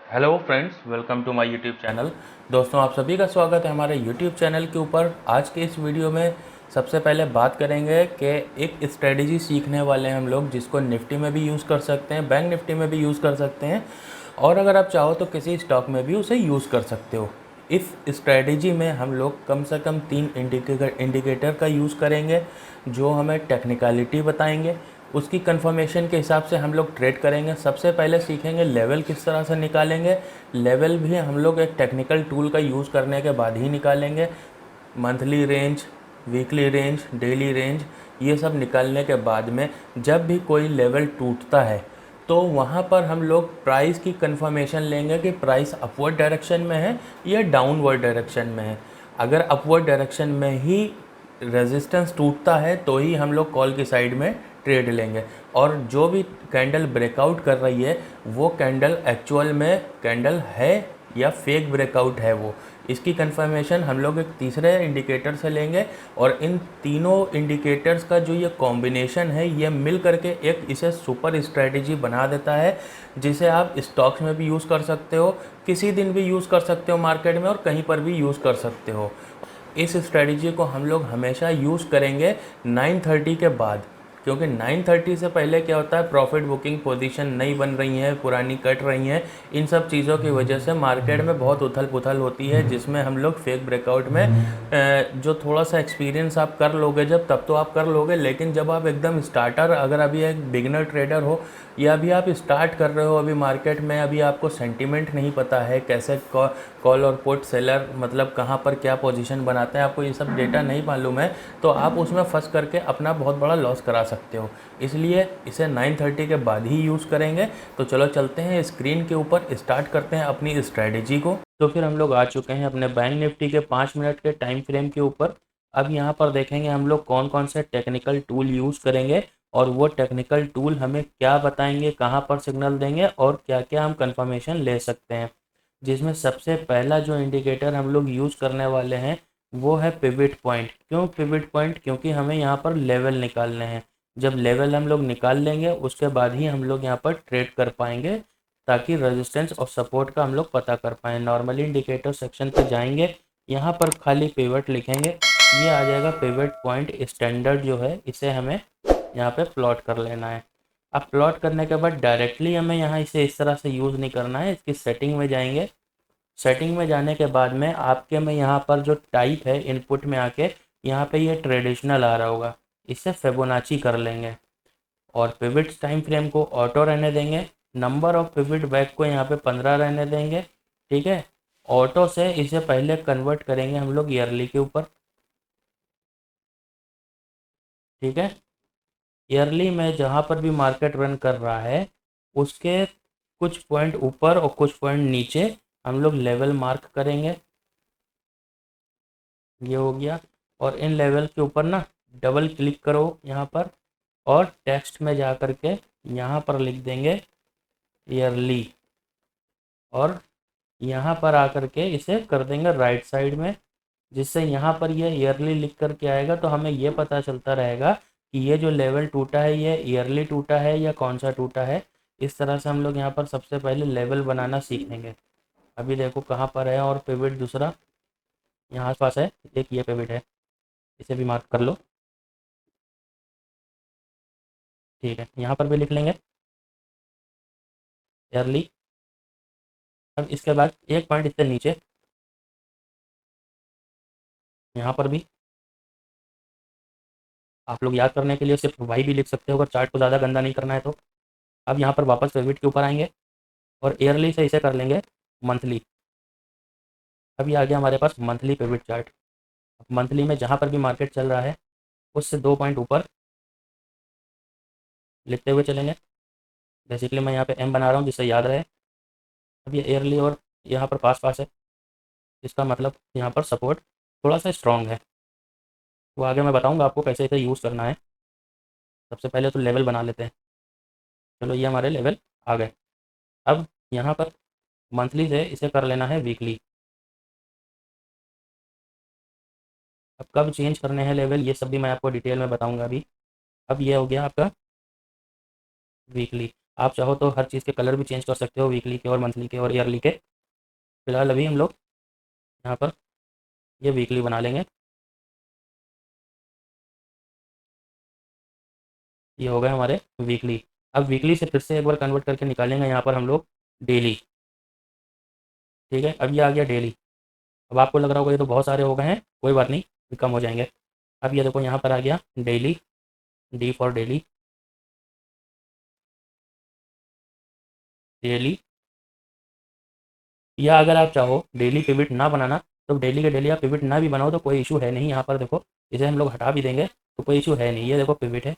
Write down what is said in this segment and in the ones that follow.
Hello friends, welcome to my YouTube channel. दोस्तों, आप सभी का स्वागत है हमारे यूट्यूब चैनल के ऊपर। आज के इस वीडियो में सबसे पहले बात करेंगे कि एक स्ट्रेटजी सीखने वाले हैं हम लोग, जिसको निफ्टी में भी यूज़ कर सकते हैं, बैंक निफ्टी में भी यूज़ कर सकते हैं, और अगर आप चाहो तो किसी स्टॉक में भी उसे यूज़ कर सकते हो। इस स्ट्रेटजी में हम लोग कम से कम 3 इंडिकेटर का यूज़ करेंगे, जो हमें टेक्निकलिटी बताएंगे। उसकी कंफर्मेशन के हिसाब से हम लोग ट्रेड करेंगे। सबसे पहले सीखेंगे लेवल किस तरह से निकालेंगे। लेवल भी हम लोग एक टेक्निकल टूल का यूज़ करने के बाद ही निकालेंगे। Monthly range, weekly range, daily range, ये सब निकालने के बाद में जब भी कोई लेवल टूटता है तो वहाँ पर हम लोग प्राइस की कंफर्मेशन लेंगे कि प्राइस अपवर्ड डायरेक्शन में है या डाउनवर्ड डायरेक्शन में है। अगर अपवर्ड डायरेक्शन में ही रेजिस्टेंस टूटता है तो ही हम लोग कॉल की साइड में ट्रेड लेंगे, और जो भी कैंडल ब्रेकआउट कर रही है वो कैंडल एक्चुअल में कैंडल है या फेक ब्रेकआउट है वो, इसकी कंफर्मेशन हम लोग एक तीसरे इंडिकेटर से लेंगे। और इन तीनों इंडिकेटर्स का जो ये कॉम्बिनेशन है ये मिल करके एक इसे सुपर स्ट्रेटजी बना देता है, जिसे आप स्टॉक्स में भी यूज़ कर सकते हो, किसी दिन भी यूज़ कर सकते हो मार्केट में, और कहीं पर भी यूज़ कर सकते हो। इस स्ट्रेटजी को हम लोग हमेशा यूज़ करेंगे 9:30 के बाद, क्योंकि 9:30 से पहले क्या होता है, प्रॉफिट बुकिंग पोजीशन नई बन रही हैं, पुरानी कट रही हैं। इन सब चीज़ों की वजह से मार्केट में बहुत उथल पुथल होती है, जिसमें हम लोग फेक ब्रेकआउट में जो थोड़ा सा एक्सपीरियंस आप कर लोगे जब, तब तो आप कर लोगे, लेकिन जब आप एकदम स्टार्टर, अगर अभी एक बिगिनर ट्रेडर हो या अभी आप स्टार्ट कर रहे हो अभी मार्केट में, अभी आपको सेंटीमेंट नहीं पता है कैसे कॉल और पुट सेलर मतलब कहाँ पर क्या पोजीशन बनाते हैं, आपको ये सब डेटा नहीं मालूम है, तो आप उसमें फंस करके अपना बहुत बड़ा लॉस करा सकते हो। इसलिए इसे 9:30 के बाद ही यूज़ करेंगे। तो चलो चलते हैं स्क्रीन के ऊपर, स्टार्ट करते हैं अपनी स्ट्रेटजी को। तो फिर हम लोग आ चुके हैं अपने बैंक निफ्टी के 5 मिनट के टाइम फ्रेम के ऊपर। अब यहाँ पर देखेंगे हम लोग कौन कौन से टेक्निकल टूल यूज़ करेंगे, और वो टेक्निकल टूल हमें क्या बताएंगे, कहाँ पर सिग्नल देंगे, और क्या क्या हम कंफर्मेशन ले सकते हैं। जिसमें सबसे पहला जो इंडिकेटर हम लोग यूज़ करने वाले हैं वो है पिवट पॉइंट। क्यों पिवट पॉइंट? क्योंकि हमें यहाँ पर लेवल निकालने हैं। जब लेवल हम लोग निकाल लेंगे उसके बाद ही हम लोग यहाँ पर ट्रेड कर पाएंगे, ताकि रेजिस्टेंस और सपोर्ट का हम लोग पता कर पाएँ। नॉर्मली इंडिकेटर सेक्शन पर जाएंगे, यहाँ पर खाली पिवट लिखेंगे, ये आ जाएगा पिवट पॉइंट स्टैंडर्ड जो है, इसे हमें यहाँ पे प्लॉट कर लेना है। अब प्लॉट करने के बाद डायरेक्टली हमें यहाँ इसे इस तरह से यूज़ नहीं करना है, इसकी सेटिंग में जाएंगे। सेटिंग में जाने के बाद में आपके में यहाँ पर जो टाइप है इनपुट में आके, यहाँ पे ये ट्रेडिशनल आ रहा होगा, इससे फिबोनाची कर लेंगे, और पिवट टाइम फ्रेम को ऑटो रहने देंगे। नंबर ऑफ पिवट बैक को यहाँ पे 15 रहने देंगे। ठीक है, ऑटो से इसे पहले कन्वर्ट करेंगे हम लोग ईयरली के ऊपर। ठीक है, ईयरली में जहाँ पर भी मार्केट रन कर रहा है उसके कुछ पॉइंट ऊपर और कुछ पॉइंट नीचे हम लोग लेवल मार्क करेंगे। ये हो गया, और इन लेवल के ऊपर ना डबल क्लिक करो यहाँ पर, और टेक्स्ट में जा कर के यहाँ पर लिख देंगे ईयरली, और यहाँ पर आकर के इसे कर देंगे राइट साइड में, जिससे यहाँ पर ये ईयरली लिख कर के आएगा, तो हमें ये पता चलता रहेगा कि ये जो लेवल टूटा है ये ईयरली टूटा है या कौन सा टूटा है। इस तरह से हम लोग यहाँ पर सबसे पहले लेवल बनाना सीखेंगे। अभी देखो कहाँ पर है, और पिवट दूसरा यहाँ पास है, एक ये पिवट है, इसे भी मार्क कर लो। ठीक है, यहाँ पर भी लिख लेंगे ईयरली। अब इसके बाद एक पॉइंट इससे नीचे यहाँ पर भी आप लोग याद करने के लिए सिर्फ वाई भी लिख सकते हो, अगर चार्ट को ज़्यादा गंदा नहीं करना है तो। अब यहाँ पर वापस पिवट के ऊपर आएंगे, और ईयरली से इसे कर लेंगे मंथली। अभी आ गया हमारे पास मंथली पिवट चार्ट। मंथली में जहाँ पर भी मार्केट चल रहा है उससे 2 पॉइंट ऊपर लिखते हुए चलेंगे। बेसिकली मैं यहाँ पे एम बना रहा हूँ जिससे याद रहे। अब ये ईयरली और यहाँ पर पास पास है, इसका मतलब यहाँ पर सपोर्ट थोड़ा सा स्ट्रॉन्ग है। वो आगे मैं बताऊँगा आपको कैसे इसे यूज़ करना है। सबसे पहले तो लेवल बना लेते हैं। चलो ये हमारे लेवल आ गए। अब यहाँ पर मंथली से इसे कर लेना है वीकली। अब कब चेंज करने हैं लेवल ये सब भी मैं आपको डिटेल में बताऊँगा अभी। अब ये हो गया आपका वीकली। आप चाहो तो हर चीज़ के कलर भी चेंज कर सकते हो, वीकली के और मंथली के और ईयरली के। फिलहाल अभी हम लोग यहाँ पर ये वीकली बना लेंगे। ये हो गए हमारे वीकली। अब वीकली से फिर से एक बार कन्वर्ट करके निकालेंगे यहाँ पर हम लोग डेली। ठीक है, अब ये आ गया डेली। अब आपको लग रहा होगा ये तो बहुत सारे हो गए हैं, कोई बात नहीं, ये कम हो जाएंगे। अब ये देखो यहाँ पर आ गया daily, D for daily, daily. या अगर आप चाहो डेली पिवट ना बनाना, तो डेली के डेली आप पिवट ना भी बनाओ तो कोई इशू है नहीं। यहाँ पर देखो, इसे हम लोग हटा भी देंगे तो कोई इशू है नहीं। ये देखो पिवट है।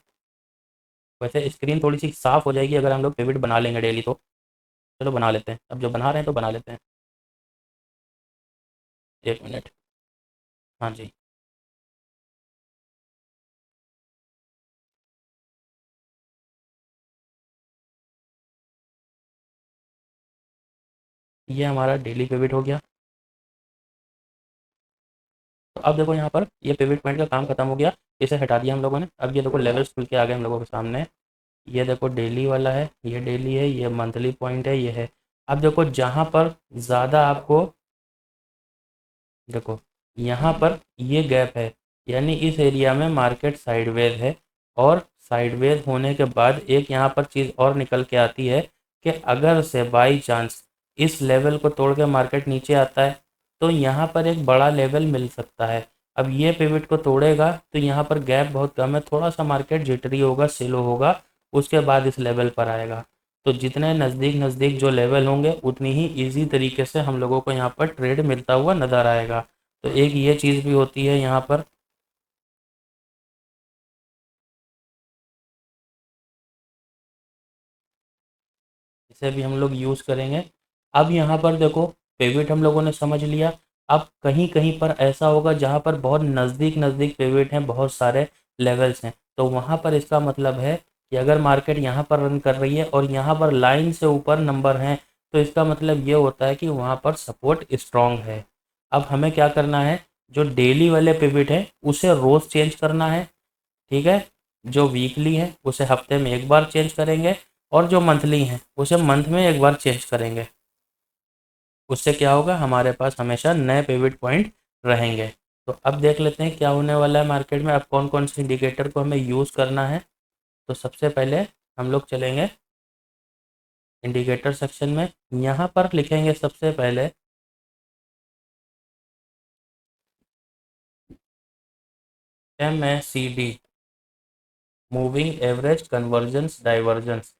वैसे स्क्रीन थोड़ी सी साफ़ हो जाएगी अगर हम लोग पिवट बना लेंगे डेली तो। चलो बना लेते हैं, अब जो बना रहे हैं तो बना लेते हैं। 1 मिनट। हाँ जी। ये हमारा डेली पिवट हो गया। तो अब देखो यहाँ पर ये पिवट पॉइंट का काम खत्म हो गया, इसे हटा दिया हम लोगों ने। अब ये देखो लेवल्स खुल के आ गए हम लोगों के सामने। ये देखो डेली वाला है, ये डेली है, ये मंथली पॉइंट है, ये है। अब देखो जहाँ पर ज़्यादा आपको, देखो यहाँ पर ये गैप है, यानी इस एरिया में मार्केट साइडवेज है। और साइडवेज होने के बाद एक यहाँ पर चीज़ और निकल के आती है कि अगर से बाई चांस इस लेवल को तोड़ के मार्केट नीचे आता है तो यहाँ पर एक बड़ा लेवल मिल सकता है। अब ये पिवट को तोड़ेगा तो यहाँ पर गैप बहुत कम है, थोड़ा सा मार्केट जिटरी होगा, स्लो होगा, उसके बाद इस लेवल पर आएगा। तो जितने नज़दीक नज़दीक जो लेवल होंगे उतनी ही ईजी तरीके से हम लोगों को यहाँ पर ट्रेड मिलता हुआ नज़र आएगा। तो एक ये चीज़ भी होती है यहाँ पर। इसे भी हम लोग यूज़ करेंगे। अब यहाँ पर देखो पिवट हम लोगों ने समझ लिया। अब कहीं कहीं पर ऐसा होगा जहाँ पर बहुत नज़दीक नज़दीक पिवट हैं, बहुत सारे लेवल्स हैं, तो वहाँ पर इसका मतलब है कि अगर मार्केट यहाँ पर रन कर रही है और यहाँ पर लाइन से ऊपर नंबर हैं, तो इसका मतलब ये होता है कि वहाँ पर सपोर्ट स्ट्रॉन्ग है। अब हमें क्या करना है, जो डेली वाले पिवट है उसे रोज़ चेंज करना है। ठीक है, जो वीकली है उसे हफ्ते में एक बार चेंज करेंगे, और जो मंथली हैं उसे मंथ में एक बार चेंज करेंगे। उससे क्या होगा, हमारे पास हमेशा नए पिवट पॉइंट रहेंगे। तो अब देख लेते हैं क्या होने वाला है मार्केट में, अब कौन कौन से इंडिकेटर को हमें यूज़ करना है। तो सबसे पहले हम लोग चलेंगे इंडिकेटर सेक्शन में। यहाँ पर लिखेंगे सबसे पहले MACD, moving average convergence divergence.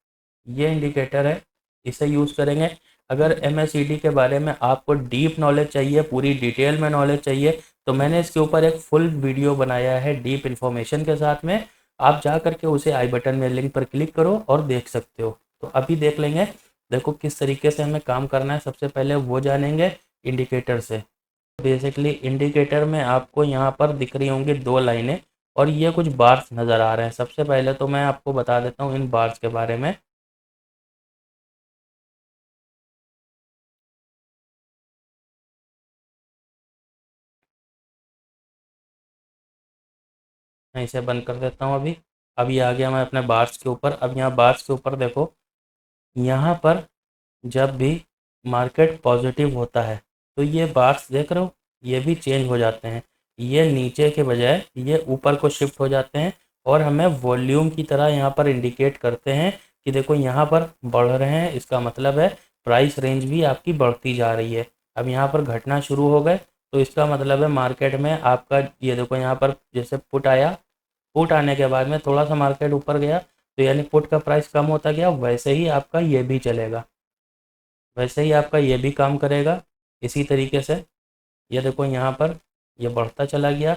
ये इंडिकेटर है, इसे यूज़ करेंगे। अगर MACD के बारे में आपको डीप नॉलेज चाहिए, पूरी डिटेल में नॉलेज चाहिए, तो मैंने इसके ऊपर एक फुल वीडियो बनाया है डीप इन्फॉर्मेशन के साथ में। आप जा करके उसे आई बटन में लिंक पर क्लिक करो और देख सकते हो। तो अभी देख लेंगे, देखो किस तरीके से हमें काम करना है। सबसे पहले वो जानेंगे इंडिकेटर से। बेसिकली इंडिकेटर में आपको यहाँ पर दिख रही होंगी 2 लाइनें, और ये कुछ बार्स नज़र आ रहे हैं। सबसे पहले तो मैं आपको बता देता हूँ इन बार्स के बारे में। मैं इसे बंद कर देता हूँ अभी। अभी आ गया मैं अपने बार्स के ऊपर। अब यहाँ बार्स के ऊपर देखो, यहाँ पर जब भी मार्केट पॉजिटिव होता है तो ये बार्स देख रहे हो, ये भी चेंज हो जाते हैं। ये नीचे के बजाय ये ऊपर को शिफ्ट हो जाते हैं, और हमें वॉल्यूम की तरह यहाँ पर इंडिकेट करते हैं कि देखो यहाँ पर बढ़ रहे हैं, इसका मतलब है प्राइस रेंज भी आपकी बढ़ती जा रही है। अब यहाँ पर घटना शुरू हो गए तो इसका मतलब है मार्केट में आपका, ये देखो यहाँ पर जैसे पुट आया, पुट आने के बाद में थोड़ा सा मार्केट ऊपर गया, तो यानी पुट का प्राइस कम होता गया, वैसे ही आपका ये भी चलेगा, वैसे ही आपका ये भी काम करेगा इसी तरीके से। ये देखो यहाँ पर ये बढ़ता चला गया,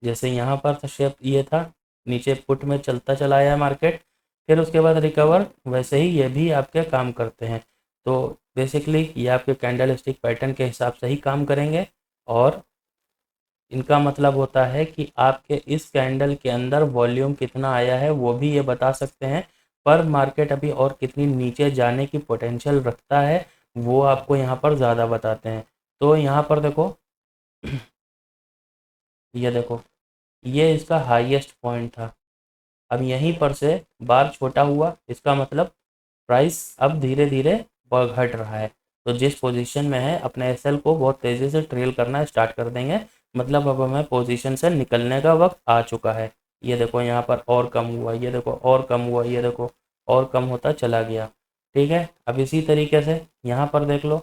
जैसे यहाँ पर था शेप ये था, नीचे पुट में चलता चला आया मार्केट, फिर उसके बाद रिकवर, वैसे ही ये भी आपके काम करते हैं। तो बेसिकली ये आपके कैंडल स्टिक पैटर्न के हिसाब से ही काम करेंगे, और इनका मतलब होता है कि आपके इस कैंडल के अंदर वॉल्यूम कितना आया है वो भी ये बता सकते हैं, पर मार्केट अभी और कितनी नीचे जाने की पोटेंशियल रखता है वो आपको यहाँ पर ज़्यादा बताते हैं। तो यहाँ पर देखो, ये देखो, ये इसका हाईएस्ट पॉइंट था। अब यहीं पर से बार छोटा हुआ, इसका मतलब प्राइस अब धीरे धीरे घट रहा है। तो जिस पोजीशन में है अपने एसएल को बहुत तेज़ी से ट्रेल करना स्टार्ट कर देंगे, मतलब अब हमें पोजीशन से निकलने का वक्त आ चुका है। ये देखो यहाँ पर और कम हुआ, ये देखो और कम हुआ, ये देखो और कम होता चला गया। ठीक है, अब इसी तरीके से यहाँ पर देख लो,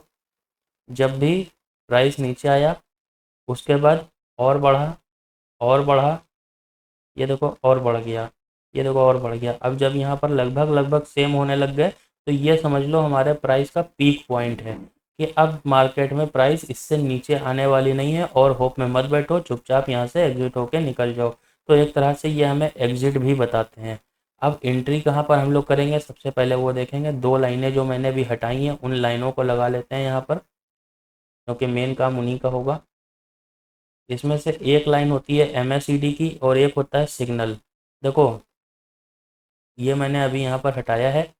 जब भी प्राइस नीचे आया उसके बाद और बढ़ा और बढ़ा, ये देखो और बढ़ गया, ये देखो और बढ़ गया। अब जब यहाँ पर लगभग लगभग सेम होने लग गए तो ये समझ लो हमारे प्राइस का पीक पॉइंट है कि अब मार्केट में प्राइस इससे नीचे आने वाली नहीं है। और होप में मत बैठो, चुपचाप यहाँ से एग्जिट होके निकल जाओ। तो एक तरह से ये हमें एग्जिट भी बताते हैं। अब एंट्री कहाँ पर हम लोग करेंगे, सबसे पहले वो देखेंगे। दो लाइनें जो मैंने अभी हटाई हैं उन लाइनों को लगा लेते हैं यहाँ पर, क्योंकि मेन काम उन्हीं का होगा। इसमें से एक लाइन होती है MACD की और एक होता है सिग्नल। देखो ये मैंने अभी यहाँ पर हटाया है,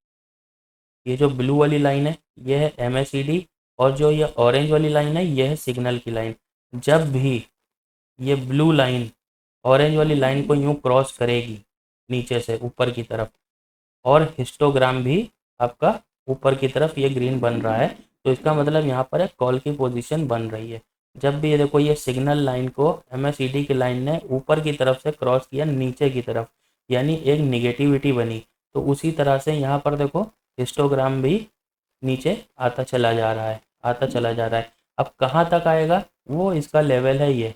ये जो ब्लू वाली लाइन है ये है MACD और जो ये ऑरेंज वाली लाइन है ये है सिग्नल की लाइन। जब भी ये ब्लू लाइन ऑरेंज वाली लाइन को यूं क्रॉस करेगी नीचे से ऊपर की तरफ, और हिस्टोग्राम भी आपका ऊपर की तरफ ये ग्रीन बन रहा है, तो इसका मतलब यहाँ पर एक कॉल की पोजीशन बन रही है। जब भी ये देखो ये सिग्नल लाइन को MACD की लाइन ने ऊपर की तरफ से क्रॉस किया नीचे की तरफ, यानी एक निगेटिविटी बनी, तो उसी तरह से यहाँ पर देखो हिस्टोग्राम भी नीचे आता चला जा रहा है, आता चला जा रहा है। अब कहाँ तक आएगा वो इसका लेवल है ये।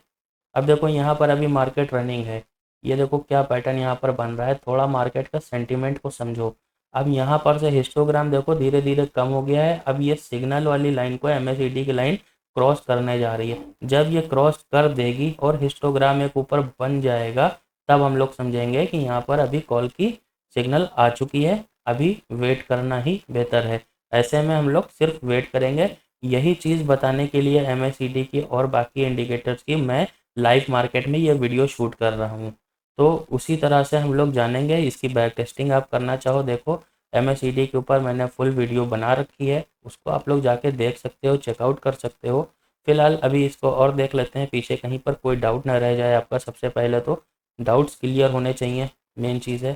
अब देखो यहाँ पर अभी मार्केट रनिंग है, ये देखो क्या पैटर्न यहाँ पर बन रहा है, थोड़ा मार्केट का सेंटीमेंट को समझो। अब यहाँ पर से हिस्टोग्राम देखो धीरे धीरे कम हो गया है। अब ये सिग्नल वाली लाइन को MACD की लाइन क्रॉस करने जा रही है। जब ये क्रॉस कर देगी और हिस्टोग्राम एक ऊपर बन जाएगा, तब हम लोग समझेंगे कि यहाँ पर अभी कॉल की सिग्नल आ चुकी है, अभी वेट करना ही बेहतर है। ऐसे में हम लोग सिर्फ वेट करेंगे। यही चीज़ बताने के लिए MACD की और बाकी इंडिकेटर्स की मैं लाइव मार्केट में ये वीडियो शूट कर रहा हूँ। तो उसी तरह से हम लोग जानेंगे। इसकी बैक टेस्टिंग आप करना चाहो, देखो MACD के ऊपर मैंने फुल वीडियो बना रखी है, उसको आप लोग जाके देख सकते हो, चेकआउट कर सकते हो। फिलहाल अभी इसको और देख लेते हैं, पीछे कहीं पर कोई डाउट ना रह जाए आपका। सबसे पहले तो डाउट्स क्लियर होने चाहिए, मेन चीज़ है,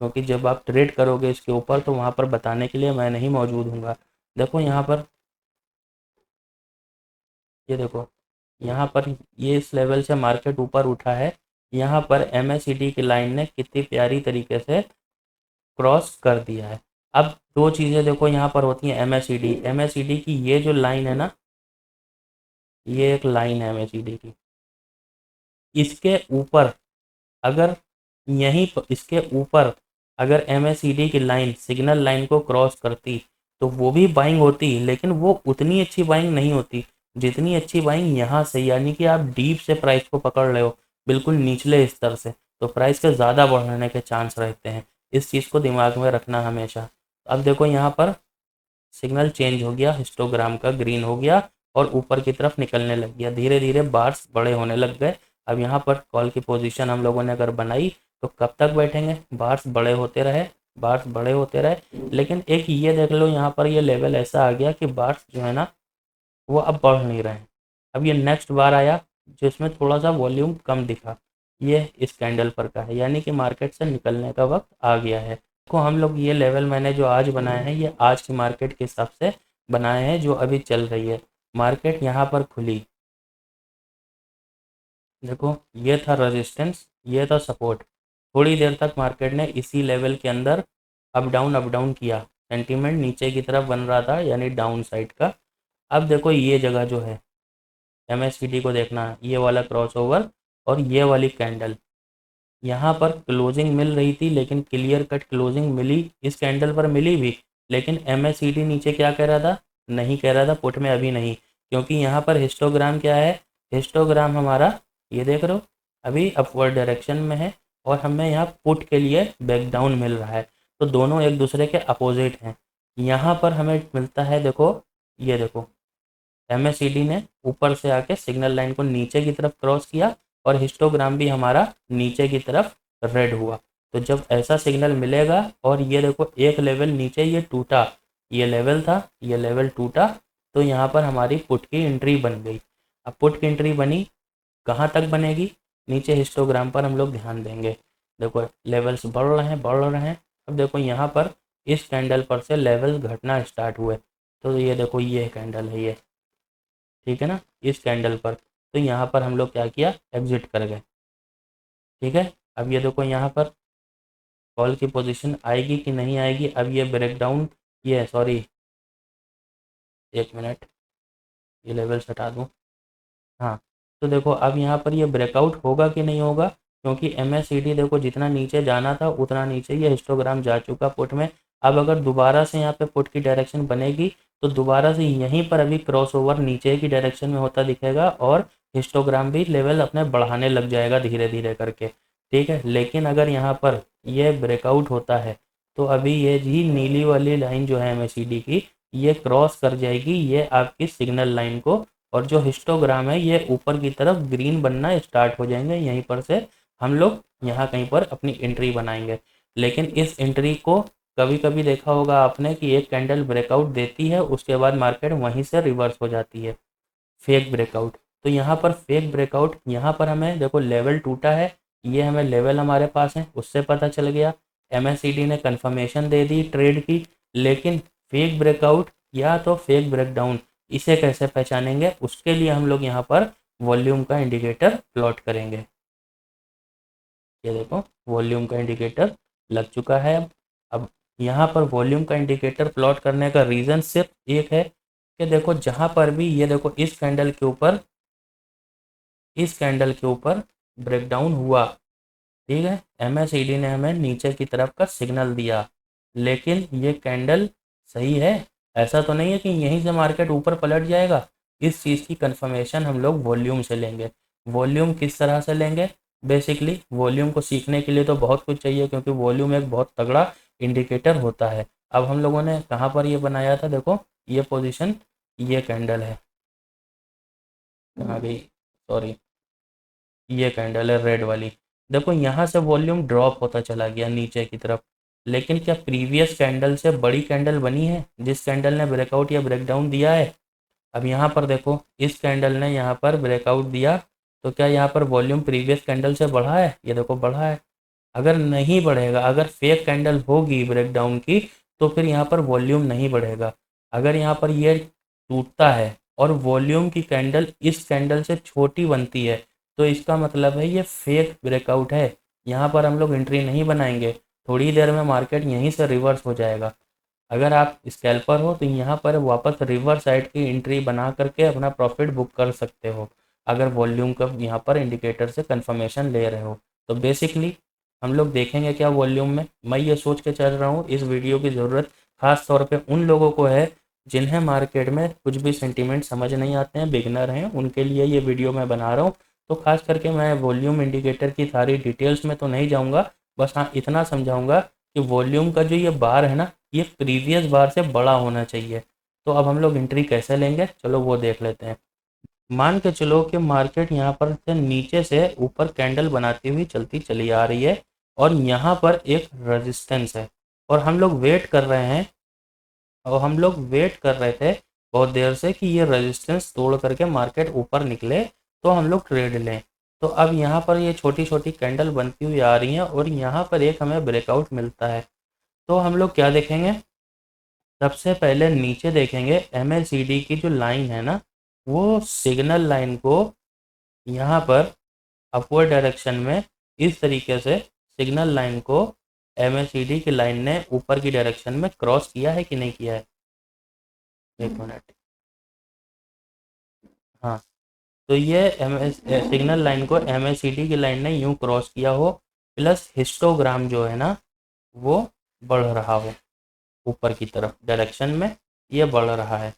क्योंकि जब आप ट्रेड करोगे इसके ऊपर तो वहाँ पर बताने के लिए मैं नहीं मौजूद हूँगा। देखो यहाँ पर, ये देखो यहाँ पर ये इस लेवल से मार्केट ऊपर उठा है, यहाँ पर MACD की लाइन ने कितनी प्यारी तरीके से क्रॉस कर दिया है। अब दो चीज़ें देखो यहाँ पर होती हैं। MACD की ये जो लाइन है ना, ये एक लाइन है MACD की, इसके ऊपर अगर इसके ऊपर अगर MACD की लाइन सिग्नल लाइन को क्रॉस करती तो वो भी बाइंग होती, लेकिन वो उतनी अच्छी बाइंग नहीं होती जितनी अच्छी बाइंग यहाँ से, यानी कि आप डीप से प्राइस को पकड़ रहे हो, बिल्कुल निचले स्तर से, तो प्राइस के ज़्यादा बढ़ने के चांस रहते हैं। इस चीज़ को दिमाग में रखना हमेशा। अब देखो यहाँ पर सिग्नल चेंज हो गया, हिस्टोग्राम का ग्रीन हो गया और ऊपर की तरफ निकलने लग गया, धीरे धीरे बार्स बड़े होने लग गए। अब यहाँ पर कॉल की पोजीशन हम लोगों ने अगर बनाई तो कब तक बैठेंगे, बार्स बड़े होते रहे, बार्स बड़े होते रहे। लेकिन एक ये देख लो यहाँ पर ये लेवल ऐसा आ गया कि बार्स जो है ना वो अब बढ़ नहीं रहे हैं। अब ये नेक्स्ट बार आया जिसमें थोड़ा सा वॉल्यूम कम दिखा, ये इस कैंडल पर का है, यानी कि मार्केट से निकलने का वक्त आ गया है। देखो हम लोग ये लेवल मैंने जो आज बनाए हैं ये आज की मार्केट के हिसाब से बनाए हैं, जो अभी चल रही है। मार्केट यहाँ पर खुली, देखो ये था रेजिस्टेंस, ये था सपोर्ट। थोड़ी देर तक मार्केट ने इसी लेवल के अंदर अप डाउन किया, सेंटीमेंट नीचे की तरफ बन रहा था यानी डाउन साइड का। अब देखो ये जगह जो है MACD को देखना, ये वाला क्रॉसओवर और ये वाली कैंडल, यहाँ पर क्लोजिंग मिल रही थी लेकिन क्लियर कट क्लोजिंग मिली, इस कैंडल पर मिली भी, लेकिन MACD नीचे क्या कह रहा था, नहीं कह रहा था पुट में अभी नहीं, क्योंकि यहाँ पर हिस्टोग्राम क्या है, हिस्टोग्राम हमारा ये देख रहे हो अभी अपवर्ड डायरेक्शन में है और हमें यहाँ पुट के लिए बैक डाउन मिल रहा है, तो दोनों एक दूसरे के अपोजिट हैं। यहाँ पर हमें मिलता है, देखो ये देखो MACD ने ऊपर से आके सिग्नल लाइन को नीचे की तरफ क्रॉस किया और हिस्टोग्राम भी हमारा नीचे की तरफ रेड हुआ। तो जब ऐसा सिग्नल मिलेगा और ये देखो एक लेवल नीचे ये टूटा, ये लेवल था, ये लेवल टूटा, तो यहाँ पर हमारी पुट की एंट्री बन गई। अब पुट की एंट्री बनी, कहाँ तक बनेगी, नीचे हिस्टोग्राम पर हम लोग ध्यान देंगे। देखो लेवल्स बढ़ रहे हैं, बढ़ रहे हैं। अब देखो यहाँ पर इस कैंडल पर से लेवल घटना स्टार्ट हुए। तो ये देखो ये कैंडल है ये, ठीक है ना, इस कैंडल पर। तो यहाँ पर हम लोग क्या किया, एग्जिट कर गए। ठीक है, अब ये देखो यहाँ पर कॉल की पोजीशन आएगी कि नहीं आएगी। अब ये ब्रेकडाउन, ये सॉरी 1 मिनट, ये लेवल्स हटा दूँ। हाँ, तो देखो अब यहाँ पर ये ब्रेकआउट होगा कि नहीं होगा, क्योंकि MACD देखो जितना नीचे जाना था उतना नीचे ये हिस्टोग्राम जा चुका पुट में। अब अगर दोबारा से यहाँ पे पुट की डायरेक्शन बनेगी तो दोबारा से यहीं पर अभी क्रॉसओवर नीचे की डायरेक्शन में होता दिखेगा और हिस्टोग्राम भी लेवल अपने बढ़ाने लग जाएगा धीरे धीरे करके। ठीक है, लेकिन अगर यहाँ पर ये ब्रेकआउट होता है तो अभी ये जी नीली वाली लाइन जो है MACD की, ये क्रॉस कर जाएगी ये आपकी सिग्नल लाइन को, और जो हिस्टोग्राम है ये ऊपर की तरफ ग्रीन बनना स्टार्ट हो जाएंगे। यहीं पर से हम लोग यहाँ कहीं पर अपनी एंट्री बनाएंगे। लेकिन इस एंट्री को कभी कभी देखा होगा आपने कि एक कैंडल ब्रेकआउट देती है, उसके बाद मार्केट वहीं से रिवर्स हो जाती है, फेक ब्रेकआउट। तो यहाँ पर फेक ब्रेकआउट, यहाँ पर हमें देखो लेवल टूटा है, ये हमें लेवल हमारे पास है उससे पता चल गया, MACD ने कंफर्मेशन दे दी ट्रेड की। लेकिन फेक ब्रेकआउट या तो फेक ब्रेकडाउन, इसे कैसे पहचानेंगे, उसके लिए हम लोग यहाँ पर वॉल्यूम का इंडिकेटर प्लॉट करेंगे। ये देखो वॉल्यूम का इंडिकेटर लग चुका है। अब यहाँ पर वॉल्यूम का इंडिकेटर प्लॉट करने का रीज़न सिर्फ एक है कि देखो जहाँ पर भी ये देखो इस कैंडल के ऊपर ब्रेकडाउन हुआ, ठीक है, MACD ने हमें नीचे की तरफ का सिग्नल दिया, लेकिन ये कैंडल सही है, ऐसा तो नहीं है कि यहीं से मार्केट ऊपर पलट जाएगा। इस चीज़ की कंफर्मेशन हम लोग वॉल्यूम से लेंगे। वॉल्यूम किस तरह से लेंगे, बेसिकली वॉल्यूम को सीखने के लिए तो बहुत कुछ चाहिए, क्योंकि वॉल्यूम एक बहुत तगड़ा इंडिकेटर होता है। अब हम लोगों ने कहाँ पर ये बनाया था, देखो ये पोजीशन, ये कैंडल है, कहाँ गई, सॉरी, ये कैंडल है रेड वाली। देखो यहाँ से वॉल्यूम ड्रॉप होता चला गया नीचे की तरफ, लेकिन क्या प्रीवियस कैंडल से बड़ी कैंडल बनी है जिस कैंडल ने ब्रेकआउट या ब्रेकडाउन दिया है। अब यहाँ पर देखो इस कैंडल ने यहाँ पर ब्रेकआउट दिया, तो क्या यहाँ पर वॉल्यूम प्रीवियस कैंडल से बढ़ा है, ये देखो बढ़ा है। अगर नहीं बढ़ेगा, अगर फेक कैंडल होगी ब्रेकडाउन की, तो फिर यहाँ पर वॉल्यूम नहीं बढ़ेगा। अगर यहाँ पर ये टूटता है और वॉल्यूम की कैंडल इस कैंडल से छोटी बनती है, तो इसका मतलब है ये फेक ब्रेकआउट है। यहाँ पर हम लोग एंट्री नहीं बनाएंगे, थोड़ी देर में मार्केट यहीं से रिवर्स हो जाएगा। अगर आप स्कैल्पर हो तो यहाँ पर वापस रिवर्स साइड की एंट्री बना करके अपना प्रॉफिट बुक कर सकते हो, अगर वॉल्यूम का यहाँ पर इंडिकेटर से कंफर्मेशन ले रहे हो। तो बेसिकली हम लोग देखेंगे क्या वॉल्यूम में, मैं ये सोच के चल रहा हूँ इस वीडियो की ज़रूरत खास तौर पे उन लोगों को है जिन्हें मार्केट में कुछ भी सेंटीमेंट समझ नहीं आते हैं, बिगनर हैं, उनके लिए ये वीडियो मैं बना रहा हूँ। तो खास करके मैं वॉल्यूम इंडिकेटर की सारी डिटेल्स में तो नहीं जाऊँगा, बस हाँ इतना समझाऊँगा कि वॉल्यूम का जो ये बार है ना, ये प्रीवियस बार से बड़ा होना चाहिए। तो अब हम लोग एंट्री कैसे लेंगे, चलो वो देख लेते हैं। मान के चलो कि मार्केट यहाँ पर से नीचे से ऊपर कैंडल बनाती हुई चलती चली आ रही है, और यहाँ पर एक रेजिस्टेंस है, और हम लोग वेट कर रहे हैं, और हम लोग वेट कर रहे थे बहुत देर से कि ये रेजिस्टेंस तोड़ करके मार्केट ऊपर निकले तो हम लोग ट्रेड लें। तो अब यहाँ पर ये छोटी छोटी कैंडल बनती हुई आ रही हैं, और यहाँ पर एक हमें ब्रेकआउट मिलता है। तो हम लोग क्या देखेंगे, सबसे पहले नीचे देखेंगे MACD की जो लाइन है ना, वो सिग्नल लाइन को यहाँ पर अपवर्ड डायरेक्शन में इस तरीके से सिग्नल लाइन को MACD की लाइन ने ऊपर की डायरेक्शन में क्रॉस किया है कि नहीं किया है, 1 मिनट। हाँ, तो ये सिग्नल लाइन को MACD की लाइन ने यूँ क्रॉस किया हो, प्लस हिस्टोग्राम जो है ना वो बढ़ रहा हो ऊपर की तरफ डायरेक्शन में, ये बढ़ रहा है।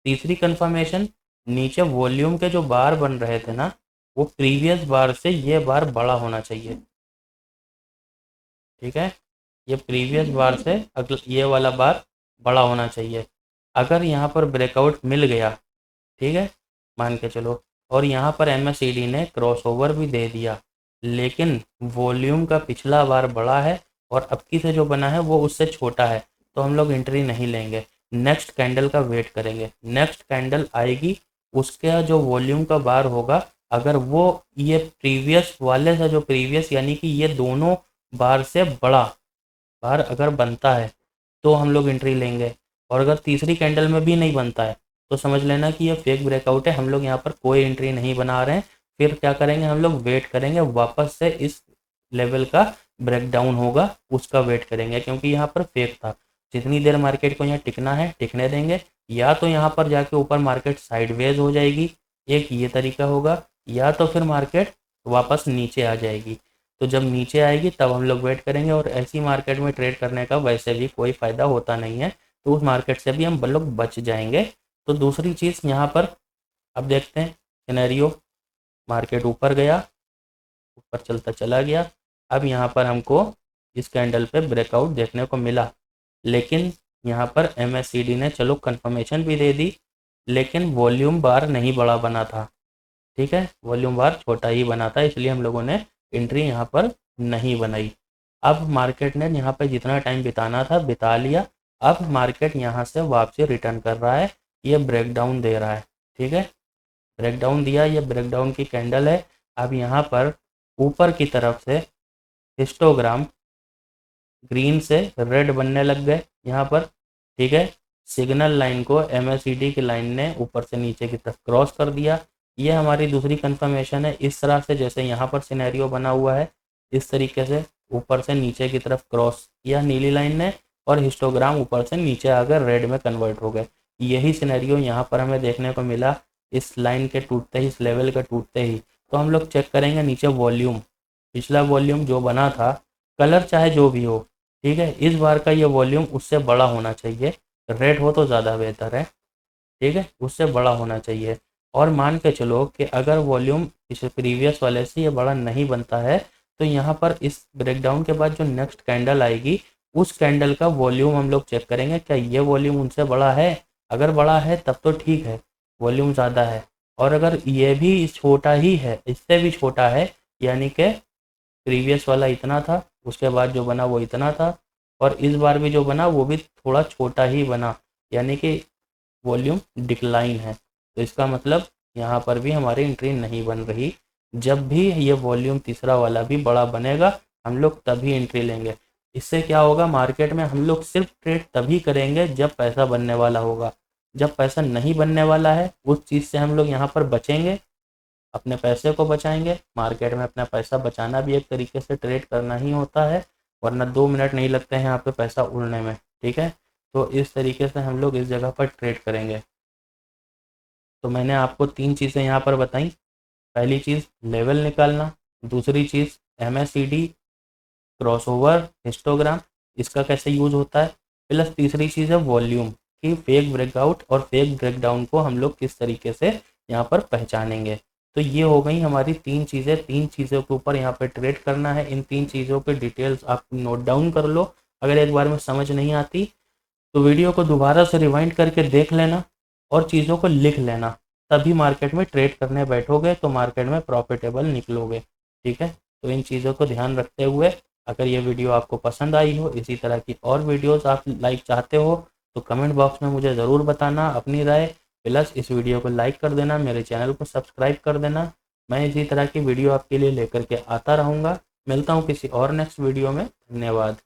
तीसरी कंफर्मेशन, नीचे वॉल्यूम के जो बार बन रहे थे ना, वो प्रीवियस बार से ये बार बड़ा होना चाहिए। ठीक है, ये प्रीवियस बार से अगला ये वाला बार बड़ा होना चाहिए। अगर यहाँ पर ब्रेकआउट मिल गया, ठीक है, मान के चलो, और यहाँ पर MACD ने क्रॉसओवर भी दे दिया, लेकिन वॉल्यूम का पिछला बार बड़ा है और अब की से जो बना है वो उससे छोटा है, तो हम लोग एंट्री नहीं लेंगे। नेक्स्ट कैंडल का वेट करेंगे, नेक्स्ट कैंडल आएगी, उसका जो वॉल्यूम का बार होगा, अगर वो ये प्रीवियस वाले से जो प्रीवियस यानी कि ये दोनों बार से बड़ा बार अगर बनता है, तो हम लोग एंट्री लेंगे। और अगर तीसरी कैंडल में भी नहीं बनता है तो समझ लेना कि ये फेक ब्रेकआउट है, हम लोग यहाँ पर कोई एंट्री नहीं बना रहे हैं। फिर क्या करेंगे, हम लोग वेट करेंगे, वापस से इस लेवल का ब्रेकडाउन होगा उसका वेट करेंगे, क्योंकि यहाँ पर फेक था। जितनी देर मार्केट को यहाँ टिकना है टिकने देंगे, या तो यहाँ पर जाके ऊपर मार्केट साइडवेज हो जाएगी, एक ये तरीका होगा, या तो फिर मार्केट वापस नीचे आ जाएगी। तो जब नीचे आएगी तब हम लोग वेट करेंगे, और ऐसी मार्केट में ट्रेड करने का वैसे भी कोई फ़ायदा होता नहीं है, तो उस मार्केट से भी हम लोग बच जाएंगे। तो दूसरी चीज़ यहाँ पर अब देखते हैं सिनेरियो। मार्केट ऊपर गया, ऊपर चलता चला गया, अब यहाँ पर हमको इस कैंडल पे ब्रेकआउट देखने को मिला, लेकिन यहाँ पर MACD ने चलो कंफर्मेशन भी दे दी, लेकिन वॉल्यूम बार नहीं बड़ा बना था। ठीक है, वॉल्यूम बार छोटा ही बना था, इसलिए हम लोगों ने एंट्री यहाँ पर नहीं बनाई। अब मार्केट ने यहाँ पर जितना टाइम बिताना था बिता लिया, अब मार्केट यहाँ से वापसी रिटर्न कर रहा है, ये ब्रेकडाउन दे रहा है। ठीक है, ब्रेकडाउन दिया, ये ब्रेकडाउन की कैंडल है। अब यहाँ पर ऊपर की तरफ से हिस्टोग्राम ग्रीन से रेड बनने लग गए यहाँ पर। ठीक है, सिग्नल लाइन को MACD की लाइन ने ऊपर से नीचे की तरफ क्रॉस कर दिया, ये हमारी दूसरी कंफर्मेशन है। इस तरह से जैसे यहाँ पर सिनेरियो बना हुआ है, इस तरीके से ऊपर से नीचे की तरफ क्रॉस किया नीली लाइन ने, और हिस्टोग्राम ऊपर से नीचे आकर रेड में कन्वर्ट हो गए। यही सिनेरियो यहाँ पर हमें देखने को मिला, इस लाइन के टूटते ही, इस लेवल के टूटते ही। तो हम लोग चेक करेंगे नीचे वॉल्यूम, पिछला वॉल्यूम जो बना था, कलर चाहे जो भी हो, ठीक है, इस बार का ये वॉल्यूम उससे बड़ा होना चाहिए, रेड हो तो ज़्यादा बेहतर है। ठीक है, उससे बड़ा होना चाहिए। और मान के चलो कि अगर वॉल्यूम इस प्रीवियस वाले से ये बड़ा नहीं बनता है, तो यहाँ पर इस ब्रेकडाउन के बाद जो नेक्स्ट कैंडल आएगी, उस कैंडल का वॉल्यूम हम लोग चेक करेंगे, क्या ये वॉल्यूम उनसे बड़ा है। अगर बड़ा है तब तो ठीक है, वॉल्यूम ज़्यादा है। और अगर ये भी छोटा ही है, इससे भी छोटा है, यानी कि प्रीवियस वाला इतना था, उसके बाद जो बना वो इतना था, और इस बार भी जो बना वो भी थोड़ा छोटा ही बना, यानी कि वॉल्यूम डिक्लाइन है, तो इसका मतलब यहाँ पर भी हमारी एंट्री नहीं बन रही। जब भी ये वॉल्यूम तीसरा वाला भी बड़ा बनेगा, हम लोग तभी एंट्री लेंगे। इससे क्या होगा, मार्केट में हम लोग सिर्फ ट्रेड तभी करेंगे जब पैसा बनने वाला होगा। जब पैसा नहीं बनने वाला है, उस चीज़ से हम लोग यहाँ पर बचेंगे, अपने पैसे को बचाएंगे। मार्केट में अपना पैसा बचाना भी एक तरीके से ट्रेड करना ही होता है, वरना 2 मिनट नहीं लगते हैं यहाँ पे पैसा उड़ने में। ठीक है, तो इस तरीके से हम लोग इस जगह पर ट्रेड करेंगे। तो मैंने आपको 3 चीज़ें यहाँ पर बताई। पहली चीज़ लेवल निकालना, दूसरी चीज़ MACD, क्रॉसओवर, हिस्टोग्राम, इसका कैसे यूज होता है, प्लस तीसरी चीज़ है वॉल्यूम की फेक ब्रेकआउट और फेक ब्रेकडाउन को हम लोग किस तरीके से यहाँ पर पहचानेंगे। तो ये हो गई हमारी 3 चीज़ें। 3 चीज़ों के ऊपर यहाँ पर ट्रेड करना है। इन 3 चीज़ों पे डिटेल्स आप नोट डाउन कर लो। अगर एक बार में समझ नहीं आती तो वीडियो को दोबारा से रिवाइंड करके देख लेना और चीज़ों को लिख लेना, तभी मार्केट में ट्रेड करने बैठोगे तो मार्केट में प्रॉफिटेबल निकलोगे। ठीक है, तो इन चीज़ों को ध्यान रखते हुए, अगर ये वीडियो आपको पसंद आई हो, इसी तरह की और वीडियोस आप लाइक चाहते हो, तो कमेंट बॉक्स में मुझे ज़रूर बताना अपनी राय। प्लस इस वीडियो को लाइक कर देना, मेरे चैनल को सब्सक्राइब कर देना। मैं इसी तरह की वीडियो आपके लिए लेकर के आता रहूँगा। मिलता हूँ किसी और नेक्स्ट वीडियो में। धन्यवाद।